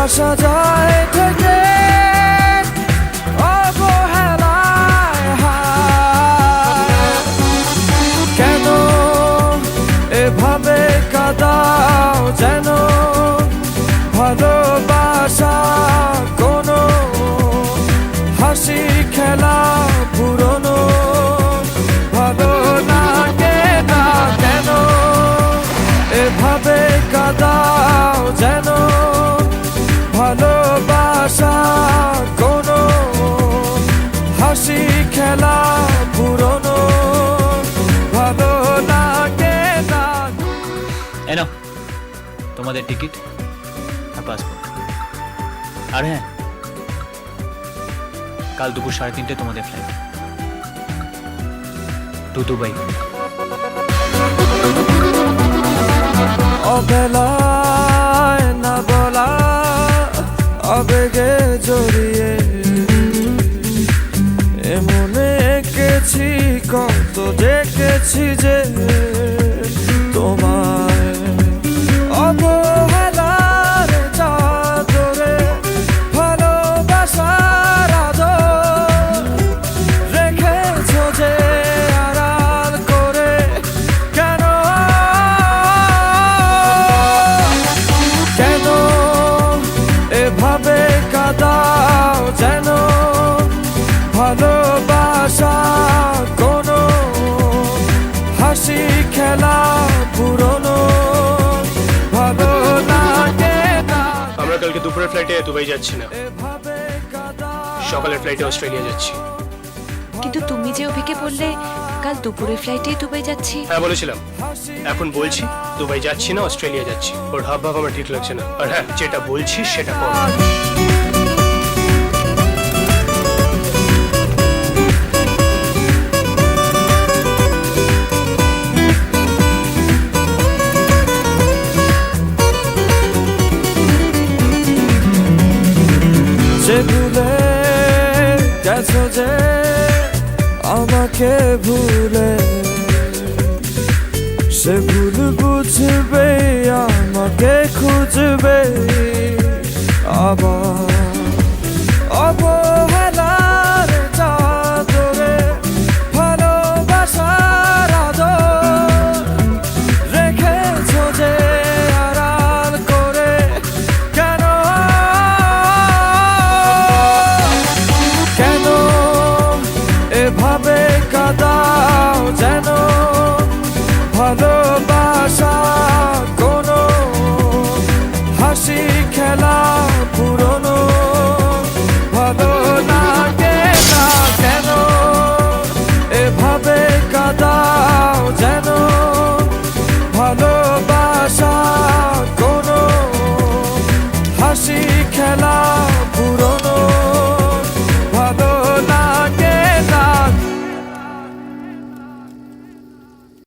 আসা যায় থেকে অবহেলায় হায়। কেন এভাবে কাঁদাও যেন ভালোবাসা কোনো হাসি খেলা পুরনো ভালো লাগে না। কেন এভাবে কাঁদাও যেন ভালোবাসা কোনো হাসি খেলা পুরনো ভালো লাগে না। এনো তোমাদের টিকিট আর পাসপোর্ট। আর হ্যাঁ, কাল দুপুর 3:30 তোমাদের ফ্লাইট টু দুবাই। অবেলায় না বলা আবেগে জড়িয়ে এমনে এঁকেছি কত দেখেছি যে তোমায় অবহেলার চাদরে ভালোবাসার আদর রেখেছো যে আড়াল করে। কেন কেন এভাবে কাঁদাও যেন ভালোবাসা কোনো হাসি খেলা পুরনো ভালো লাগে না। আমরা কালকে দুপুরের ফ্লাইটে দুবাই যাচ্ছি না, সকালের ফ্লাইটে অস্ট্রেলিয়া যাচ্ছি। কিন্তু তুমি যে অভিকে বললে কাল দুপুরের ফ্লাইটে দুবাই যাচ্ছি। হ্যাঁ বলেছিলাম, এখন বলছি দুবাই যাচ্ছি না, অস্ট্রেলিয়া যাচ্ছি। ওর হাব ভাব আমার ঠিক লাগছে না। আর হ্যাঁ, যেটা বলছি সেটা কর। যে ভুলে গেছো যে আমাকে ভুলে সে ভুল বুঝবে আমাকে খুঁজবে আবার